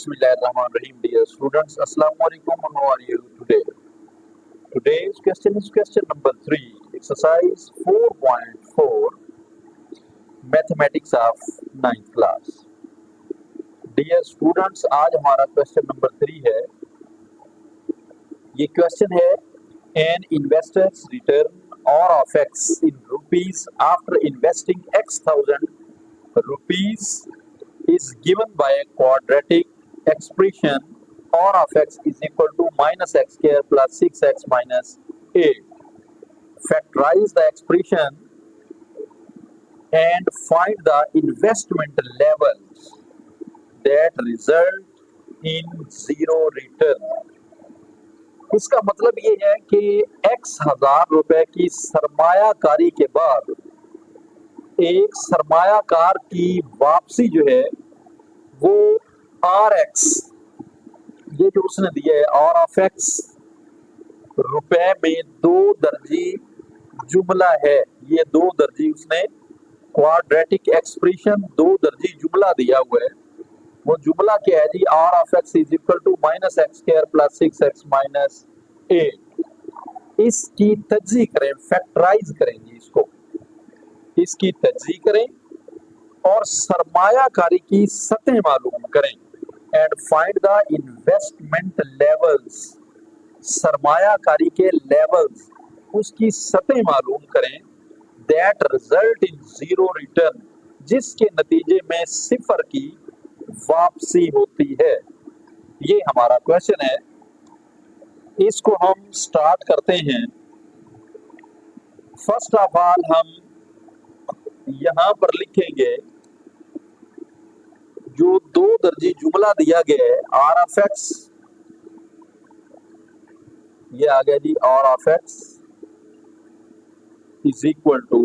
Bismillahirrahmanirrahim, dear students. Assalamu alaikum. How are you today? Today's question is question number 3, exercise 4.4, mathematics of 9th class. Dear students, आज हमारा question number 3 है. ये question है, an investor's return or of x in rupees after investing x thousand rupees is given by a quadratic expression or of x is equal to minus x square plus 6x minus 8. Factorize the expression and find the investment levels that result in zero return. इसका मतलब ये है कि x हजार रुपए की सरमायाकारी के बाद एक सरमायाकार की वापसी जो है वो rx, ये जो उसने दिया है r ऑफ x रुपए में 2 दर्जी जुमला है. ये 2 दर्जी उसने क्वाड्रेटिक एक्सप्रेशन 2 दर्जी जुमला दिया हुआ है. वो जुमला क्या है जी? r of x is equal to minus x square plus 6x minus 8. इसकी तज्जी करें, फैक्टराइज करेंगे इसको, इसकी तज्जी करें और सरमायाकारी की सतह मालूम करें. And find the investment levels, सरमायाकारी के लेवल्स, उसकी सतह मालूम करें. That result in zero return, जिसके नतीजे में सिफर की वापसी होती है. ये हमारा क्वेश्चन है. इसको हम स्टार्ट करते हैं. फर्स्ट ऑफ ऑल हम यहां पर लिखेंगे जो 2 दर्जी जुमला दिया गया है r ऑफ x, ये आ गया जी r of x is equal to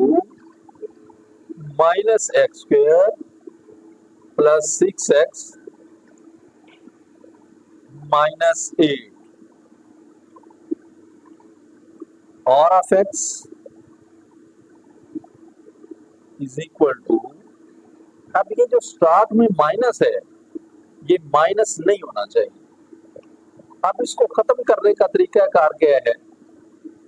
minus x square plus 6x minus 8. r of x is equal to, अब ये जो स्टार्ट में माइनस है ये माइनस नहीं होना चाहिए. अब इसको खत्म करने का तरीका कार क्या है?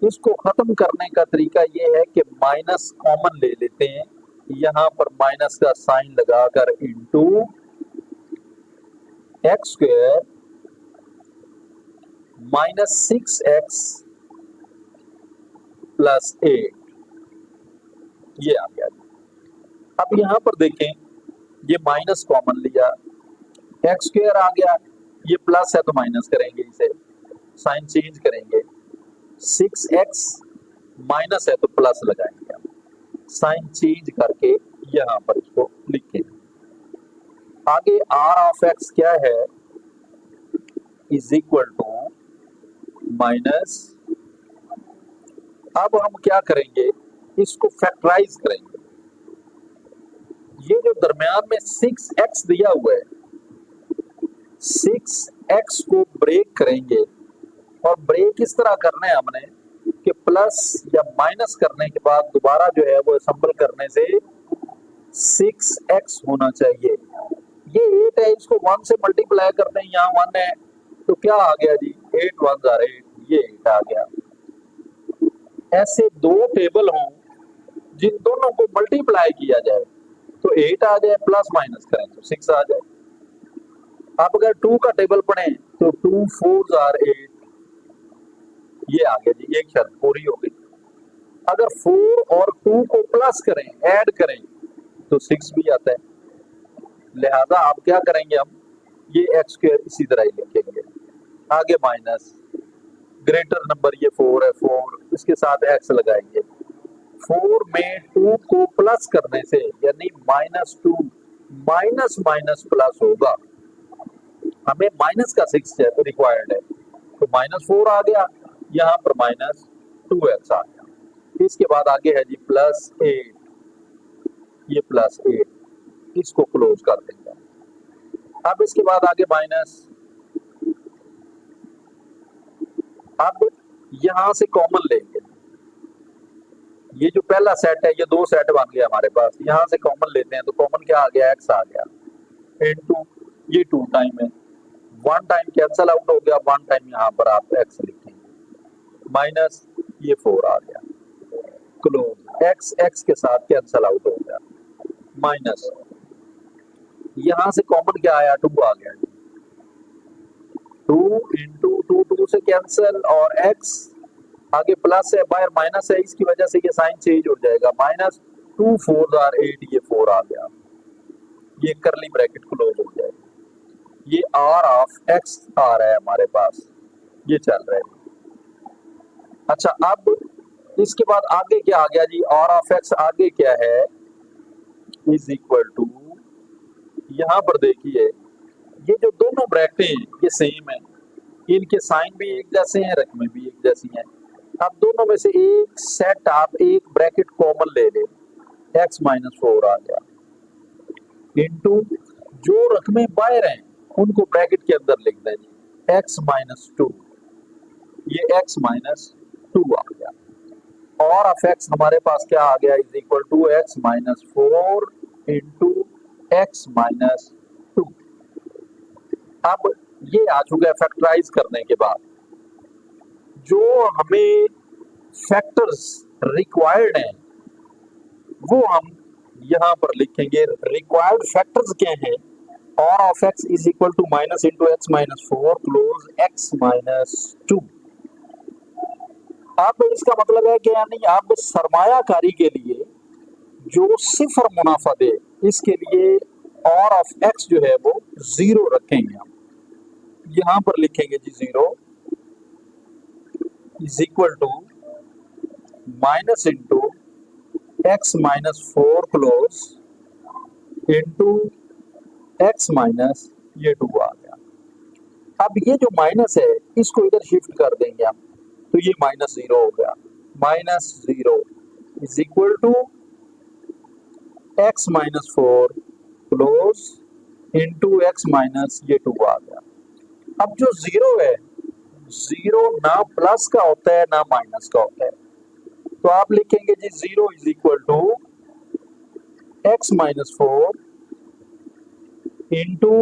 इसको खत्म करने का तरीका ये है कि माइनस कॉमन ले लेते हैं. यहां पर माइनस का साइन लगाकर into x square minus 6x plus 8, ये आ गया. अब यहां पर देखें, ये माइनस कॉमन लिया, एक्स स्क्वायर आ गया, ये प्लस है तो माइनस करेंगे, इसे साइन चेंज करेंगे. 6x माइनस है तो प्लस लगाएंगे, साइन चेंज करके यहां पर इसको लिखें. आगे r ऑफ x क्या है? इज इक्वल टू माइनस, अब हम क्या करेंगे? इसको फैक्टराइज करेंगे. ये जो दरमियान में 6x दिया हुआ है, 6x को ब्रेक करेंगे. और ब्रेक इस तरह करना है हमने कि प्लस या माइनस करने के बाद दोबारा जो है वो असेंबल करने से 6x होना चाहिए. ये 8 है, इसको 1 से मल्टीप्लाई करते हैं, यहाँ 1 है तो क्या आ गया जी? 8 1 are 8, ये 8 आ गया. ऐसे 2 टेबल हों जिन दोनों को मल्टीप्लाई किया जाए तो 8 आ जाए, प्लस माइनस करें तो 6 आ जाए. आप अगर 2 का टेबल पढ़ें तो 2 4 are 8, ये आ गया जी, एक शर्त पूरी हो गई. अगर 4 और 2 को प्लस करें, ऐड करें तो 6 भी आता है. लिहाजा आप क्या करेंगे? हम ये एक्स स्क्वायर इसी तरह ही लिखेंगे. आगे माइनस, ग्रेटर नंबर ये 4 है, 4 इसके साथ एक्स लगाएंगे. 4 में 2 को प्लस करने से यानी -2 माइनस माइनस प्लस होगा. हमें माइनस का 6 रिक्वायर्ड है तो -4 आ गया, यहाँ पर -2x आ गया. इसके बाद आगे है जी प्लस 8, ये प्लस 8, इसको क्लोज कर देंगे. अब इसके बाद आगे माइनस, अब यहां से कॉमन लेंगे. ये जो पहला सेट है ये 2 सेट बन गया हमारे पास. यहां से कॉमन लेते हैं तो कॉमन क्या आ गया? x आ गया इनटू ये 2 टाइम है वन टाइम कैंसल आउट हो गया, वन टाइम यहाँ पर आप एक्स लिखेंगे, माइनस ये 4 आ गया, क्लोज, एक्स एक्स के साथ कैंसल आउट हो गया, माइनस यहां से कॉमन क्या आया, 2 आ गया, 2 इंटू 2 2 से कैंसल, और x आगे प्लस है, बाहर माइनस है, इसकी वजह से ये साइन चेंज हो जाएगा, माइनस 2 4 आर 8, ये 4 आ गया, ये करली ब्रैकेट क्लोज हो जाएगा, ये r ऑफ x आ रहा है हमारे पास, ये चल रहा है। अच्छा, अब इसके बाद आगे क्या आ गया जी, r ऑफ x आगे क्या है, इज इक्वल टू, यहां पर देखिए ये जो दोनों ब्रैकेटें हैं ये सेम है, इनके साइन भी एक जैसे हैं, रकमें भी एक जैसी हैं। अब दोनों में से एक सेट आप एक ब्रैकेट कॉमन ले लें, x माइनस 4 आ गया, इनटू जो रकमें बाहर हैं उनको ब्रैकेट के अंदर लिख दें जी, x माइनस 2, ये x माइनस 2 आ गया, और ऑफ x हमारे पास क्या आ गया, is equal to x minus 4 into x minus 2। अब ये आ चुका है फैक्टराइज करने के बाद, जो हमें फैक्टर्स रिक्वायर्ड हैं वो हम यहां पर लिखेंगे, रिक्वायर्ड फैक्टर्स क्या हैं, और of x is equal to minus into x minus 4 close x minus 2। अब इसका मतलब है कि यानी आप सरमायाकारी के लिए जो सिफर मुनाफा दे, इसके लिए और ऑफ x जो है वो 0 रखेंगे, हम यहां पर लिखेंगे g 0 is equal to minus into x minus 4 close into x minus ये 2 आ गया। अब ये जो माइनस है इसको इधर शिफ्ट कर देंगे हम, तो ये माइनस 0 हो गया, minus 0 is equal to x minus 4 close into x minus ये 2 आ गया। अब जो 0 है, 0 ना प्लस का होता है ना माइनस का होता है, तो आप लिखेंगे g 0 is equal to x minus 4 into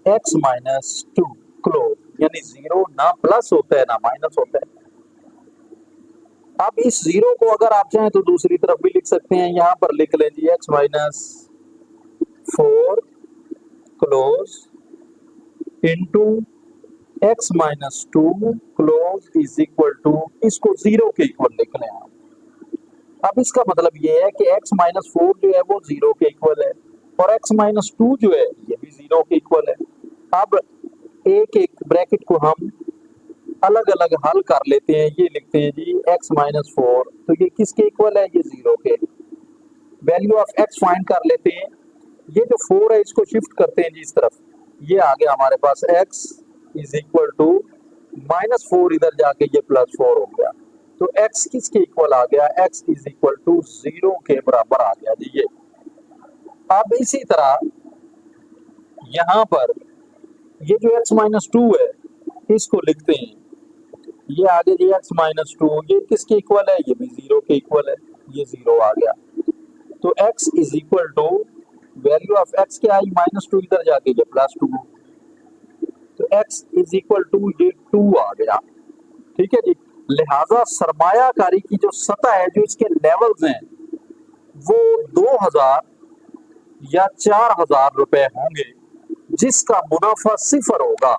x minus 2 close, यानी 0 ना प्लस होता है ना माइनस होता है। अब इस 0 को अगर आप चाहें तो दूसरी तरफ भी लिख सकते हैं, यहां पर लिख लें जी x minus 4 close into x minus 2 close is equal to, इसको 0 के इक्वल लिख लें आप। अब इसका मतलब ये है कि x माइनस 4 जो है वो 0 के इक्वल है, और x माइनस 2 जो है ये भी 0 के इक्वल है। अब एक एक ब्रैकेट को हम अलग अलग हल कर लेते हैं, ये लिखते हैं जी x माइनस 4, तो ये किसके इक्वल है, ये 0 के। वैल्यू ऑफ x फाइंड कर लेते हैं, ये जो 4 है इसको शिफ्ट करते हैं जी इस तरफ, ये आ गया हमारे पास x is equal to minus 4, इधर जाके ये प्लस 4 हो गया, तो x किसके इक्वल आ गया, x इज इक्वल टू 0 के बराबर आ गया जी ये। अब इसी तरह यहां पर ये जो x माइनस 2 है इसको लिखते हैं, ये आगे जी x माइनस 2, ये किसके इक्वल है, ये भी 0 के इक्वल है, ये 0 आ गया, तो x is equal to value of x क्या आई, माइनस 2, इधर जाके ये प्लस 2, तो x इज इक्वल टू ये 2 आ गया, ठीक है जी। लिहाजा सरमायाकारी की जो सतह है, जो इसके लेवल्स हैं वो 2000 या 4000 रुपए होंगे, जिसका मुनाफा 0 होगा।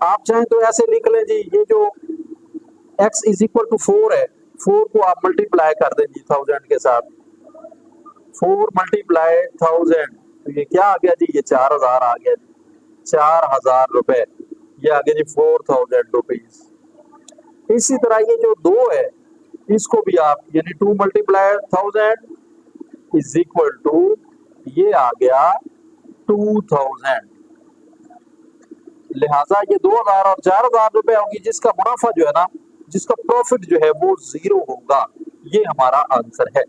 आप चाहें तो ऐसे लिख लें जी, ये जो x इज इक्वल टू 4 है, 4 को आप मल्टीप्लाई कर दें जी 1000 के साथ, 4 मल्टीप्लाई 1000, तो ये क्या आ गया जी, ये 4000 आ गया, 4000 रुपए, ये आ गया जी 4000 रुपीज। इसी तरह ये जो 2 है इसको भी आप, यानी 2 मल्टीप्लाई 1000 इज इक्वल टू, ये आ गया 2000। लिहाजा ये 2000 और 4000 रुपए होगी, जिसका मुनाफा जो है ना, जिसका प्रॉफिट जो है वो 0 होगा। ये हमारा आंसर है।